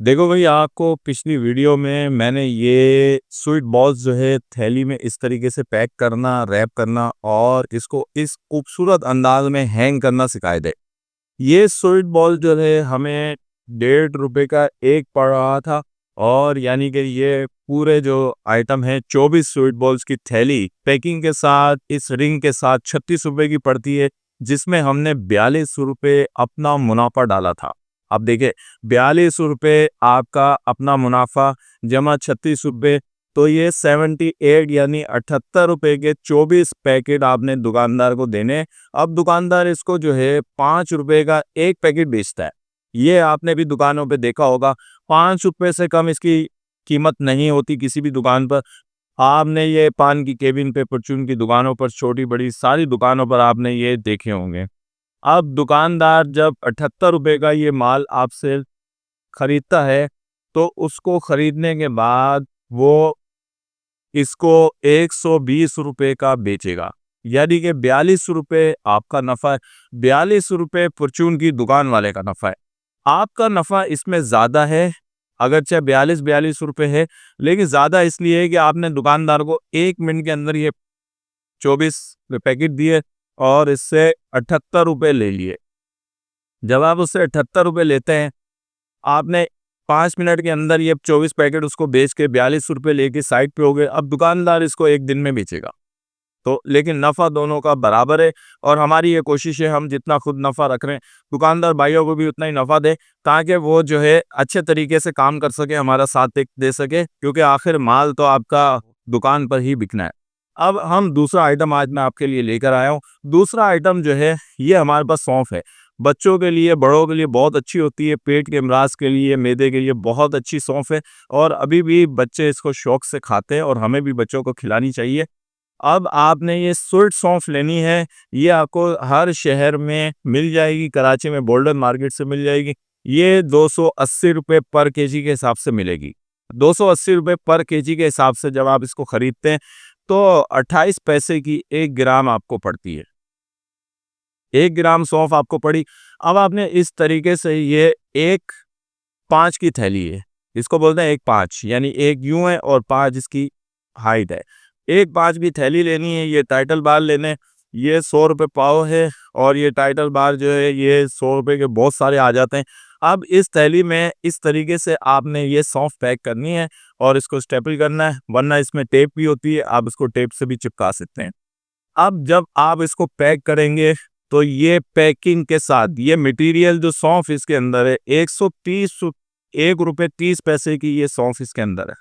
देखो भाई, आपको पिछली वीडियो में मैंने ये स्वीट बॉल्स जो है थैली में इस तरीके से पैक करना, रैप करना और इसको इस खूबसूरत अंदाज में हैंग करना सिखाए थे। ये स्वीट बॉल जो है हमें 1.5 रुपए का एक पड़ रहा था। और यानी कि ये पूरे जो आइटम है 24 स्वीट बॉल्स की थैली पैकिंग के साथ इस रिंग के साथ 36 रुपए की पड़ती है, जिसमें हमने 42 रुपए अपना मुनाफा डाला था। अब देखिए, 42 रुपए आपका अपना मुनाफा जमा 36 रुपए, तो ये 78 यानी 78 रुपए के 24 पैकेट आपने दुकानदार को देने। अब दुकानदार इसको जो है 5 रुपए का एक पैकेट बेचता है। ये आपने भी दुकानों पे देखा होगा, 5 रुपए से कम इसकी कीमत नहीं होती किसी भी दुकान पर। आपने ये पान की केबिन पे, परचून की दुकानों पर, छोटी बड़ी सारी दुकानों पर आपने ये देखे होंगे। अब दुकानदार जब 78 रुपए का ये माल आपसे खरीदता है, तो उसको खरीदने के बाद वो इसको 120 रुपए का बेचेगा। यानी कि 42 रुपए आपका नफा है, 42 रुपए परचून की दुकान वाले का नफा है। आपका नफा इसमें ज्यादा है, अगरचे 42 रुपए है, लेकिन ज्यादा इसलिए है कि आपने दुकानदार को 1 मिनट के अंदर ये 24 पैकेट दिए और इससे 78 रुपए ले लिए। जब आप उससे 78 रुपए लेते हैं, आपने 5 मिनट के अंदर ये 24 पैकेट उसको बेच के 42 रुपए लेके साइड पे हो गए। अब दुकानदार इसको एक दिन में बेचेगा, तो लेकिन नफ़ा दोनों का बराबर है। और हमारी ये कोशिश है, हम जितना खुद नफ़ा रख रहे हैं, दुकानदार भाइयों को भी उतना ही नफ़ा दें, ताकि वो जो है अच्छे तरीके से काम कर सके, हमारा साथ दे सके, क्योंकि आखिर माल तो आपका दुकान पर ही बिकना है। अब हम दूसरा आइटम आज मैं आपके लिए लेकर आया हूँ। दूसरा आइटम जो है, ये हमारे पास सौंफ है। बच्चों के लिए, बड़ों के लिए बहुत अच्छी होती है, पेट के अमराज के लिए, मैदे के लिए बहुत अच्छी सौंफ है। और अभी भी बच्चे इसको शौक से खाते हैं और हमें भी बच्चों को खिलानी चाहिए। अब आपने ये स्वीट सौंफ लेनी है। ये आपको हर शहर में मिल जाएगी, कराची में गोल्डन मार्केट से मिल जाएगी। ये 280 रुपये पर केजी के हिसाब से मिलेगी। 280 रुपये पर केजी के हिसाब से जब आप इसको खरीदते हैं, तो 28 पैसे की 1 ग्राम आपको पड़ती है। 1 ग्राम सौंफ आपको पड़ी। अब आपने इस तरीके से ये एक 5 की थैली है, इसको बोलते हैं 1-5, यानी एक यूं है और 5 इसकी हाइट है। 1-5 की थैली लेनी है। ये टाइटल बार लेने, ये 100 रुपये पाव है। और ये टाइटल बार जो है, ये 100 रुपये के बहुत सारे आ जाते हैं। अब इस थैली में इस तरीके से आपने ये सौंफ पैक करनी है और इसको स्टेपल करना है, वरना इसमें टेप भी होती है, आप इसको टेप से भी चिपका सकते हैं। अब जब आप इसको पैक करेंगे, तो ये पैकिंग के साथ ये मटेरियल जो सौंफ इसके अंदर है, 130 1 रुपये 30 पैसे की ये सौंफ इसके अंदर है।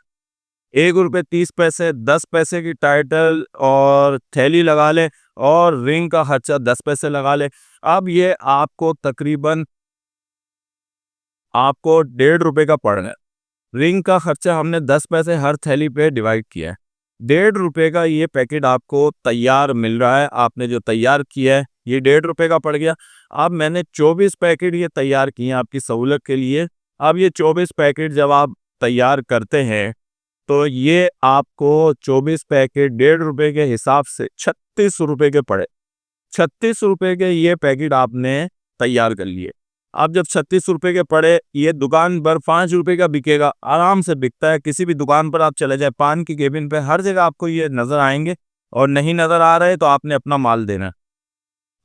1 रुपये 30 पैसे, 10 पैसे की टाइटल और थैली लगा ले, और रिंग का खर्चा 10 पैसे लगा ले। अब ये आपको तकरीबन आपको 1.5 रुपए का पड़ रहा है। रिंग का खर्चा हमने 10 पैसे हर थैली पे डिवाइड किया है। 1.5 रुपए का ये पैकेट आपको तैयार मिल रहा है। आपने जो तैयार किया है, ये 1.5 रुपए का पड़ गया। अब मैंने 24 पैकेट ये तैयार किए हैं आपकी सहूलत के लिए। अब ये 24 पैकेट जब आप तैयार करते हैं, तो ये आपको 24 पैकेट 1.5 रुपए के हिसाब से 36 रुपए के पड़े। 36 रुपए के ये पैकेट आपने तैयार कर लिए। अब जब 36 रुपए के पड़े, ये दुकान पर 5 रुपए का बिकेगा, आराम से बिकता है। किसी भी दुकान पर आप चले जाए, पान की केबिन पे, हर जगह आपको ये नजर आएंगे। और नहीं नजर आ रहे तो आपने अपना माल देना है।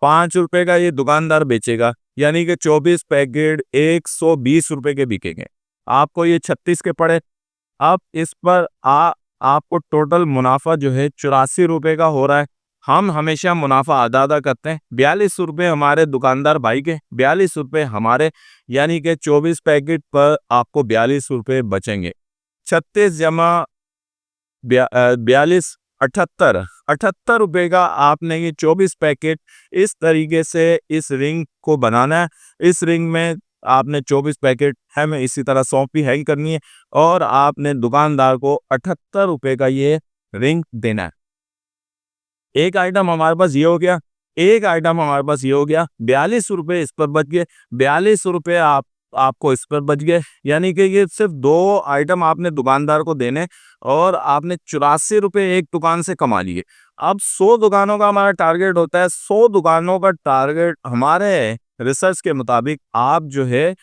5 रुपए का ये दुकानदार बेचेगा, यानी कि 24 पैकेट 120 रुपए के बिकेंगे। आपको ये 36 के पड़े। अब इस पर आपको टोटल मुनाफा जो है 84 रुपए का हो रहा है। हम हमेशा मुनाफा आधा आधा करते हैं। 42 रुपए हमारे दुकानदार भाई के, 42 रुपए हमारे, यानी कि 24 पैकेट पर आपको 42 रुपए बचेंगे। 36 जमा 42, 78, 78 रुपए का आपने ये 24 पैकेट इस तरीके से इस रिंग को बनाना है। इस रिंग में आपने 24 पैकेट है में इसी तरह सौंफ भी हैंग करनी है, और आपने दुकानदार को 78 रुपए का ये रिंग देना है। एक आइटम हमारे पास ये हो गया। एक आइटम हमारे पास ये हो गया, 42 रुपए इस पर बच गए। 42 रुपए आपको इस पर बच गए, यानी कि ये सिर्फ 2 आइटम आपने दुकानदार को देने, और आपने 84 रुपए एक दुकान से कमा लिए। अब 100 दुकानों का हमारा टारगेट होता है। 100 दुकानों का टारगेट हमारे रिसर्च के मुताबिक आप जो है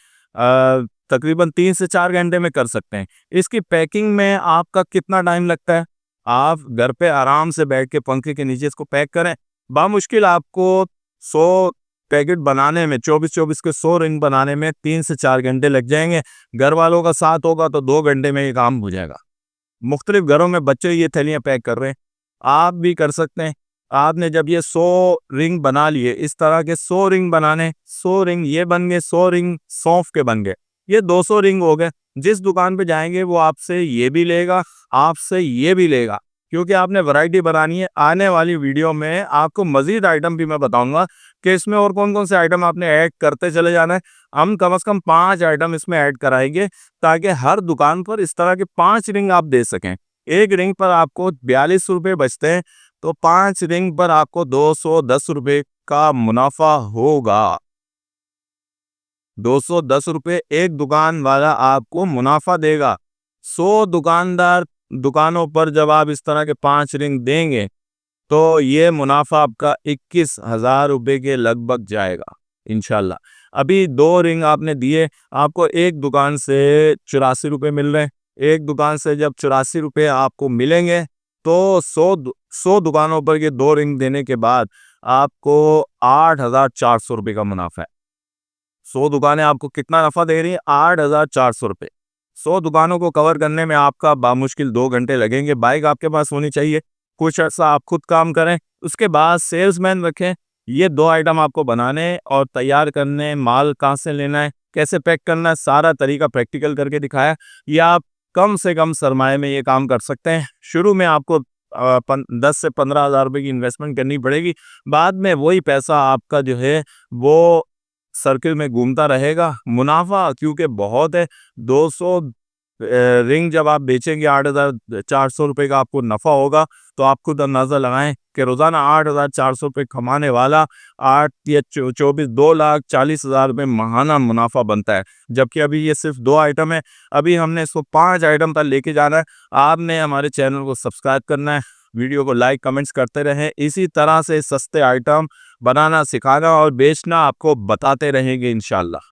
तकरीबन 3 से 4 घंटे में कर सकते हैं। इसकी पैकिंग में आपका कितना टाइम लगता है? आप घर पे आराम से बैठ के पंखे के नीचे इसको पैक करें, बामुश्किल आपको 100 पैकेट बनाने में 24-24 के 100 रिंग बनाने में 3 से 4 घंटे लग जाएँगे। घर वालों का साथ होगा तो 2 घंटे में ये काम हो जाएगा। मुख्तलिफ घरों में बच्चे ये थैलियाँ पैक कर रहे हैं, आप भी कर सकते हैं। आपने जब ये 100 रिंग बना लिए, इस तरह के 100 रिंग बनाने, 100 रिंग ये बन गए, 100 रिंग सौंफ के बन गए, ये 200 रिंग हो गए। जिस दुकान पे जाएंगे वो आपसे ये भी लेगा, आपसे ये भी लेगा, क्योंकि आपने वैरायटी बनानी है। आने वाली वीडियो में आपको मजीद आइटम भी मैं बताऊंगा कि इसमें और कौन कौन से आइटम आपने ऐड करते चले जाना है। हम कम से कम 5 आइटम इसमें ऐड कराएंगे ताकि हर दुकान पर इस तरह के 5 रिंग आप दे सकें। एक रिंग पर आपको 42 रुपये बचते हैं, तो 5 रिंग पर आपको 210 रुपये का मुनाफा होगा। 210 रुपये एक दुकान वाला आपको मुनाफा देगा। 100 दुकानों पर जब आप इस तरह के 5 रिंग देंगे तो ये मुनाफा आपका 21,000 रुपये के लगभग जाएगा इंशाल्लाह। अभी 2 रिंग आपने दिए, आपको एक दुकान से 84 रुपये मिल रहे हैं। एक दुकान से जब 84 रुपये आपको मिलेंगे तो 100 दुकानों पर ये 2 रिंग देने के बाद आपको 8,400 रुपये का मुनाफा है। 100 दुकानें आपको कितना नफा दे रही हैं? 8,400 रुपये। 100 दुकानों को कवर करने में आपका बामुश्किल 2 घंटे लगेंगे। बाइक आपके पास होनी चाहिए, कुछ अर्सा आप खुद काम करें, उसके बाद सेल्समैन रखें। ये 2 आइटम आपको बनाने और तैयार करने, माल कहाँ से लेना है, कैसे पैक करना है, सारा तरीका प्रैक्टिकल करके दिखाया। ये आप कम से कम सरमाए में ये काम कर सकते हैं। शुरू में आपको 10 से 15,000 रुपये की इन्वेस्टमेंट करनी पड़ेगी। बाद में वही पैसा आपका जो है वो सर्किल में घूमता रहेगा। मुनाफा क्योंकि बहुत है, 200 रिंग जब आप बेचेंगे 8,400 रुपये का आपको नफ़ा होगा, तो आप खुद अंदाज़ा लगाएं कि रोज़ाना 8,400 रुपये कमाने वाला 8 या 24 2,40,000 रुपये माहाना मुनाफा बनता है। जबकि अभी ये सिर्फ 2 आइटम है, अभी हमने इसको 5 आइटम तक लेके जाना है। आपने हमारे चैनल को सब्सक्राइब करना है, वीडियो को लाइक कमेंट्स करते रहें। इसी तरह से सस्ते आइटम बनाना, सिखाना और बेचना आपको बताते रहेंगे इंशाल्लाह।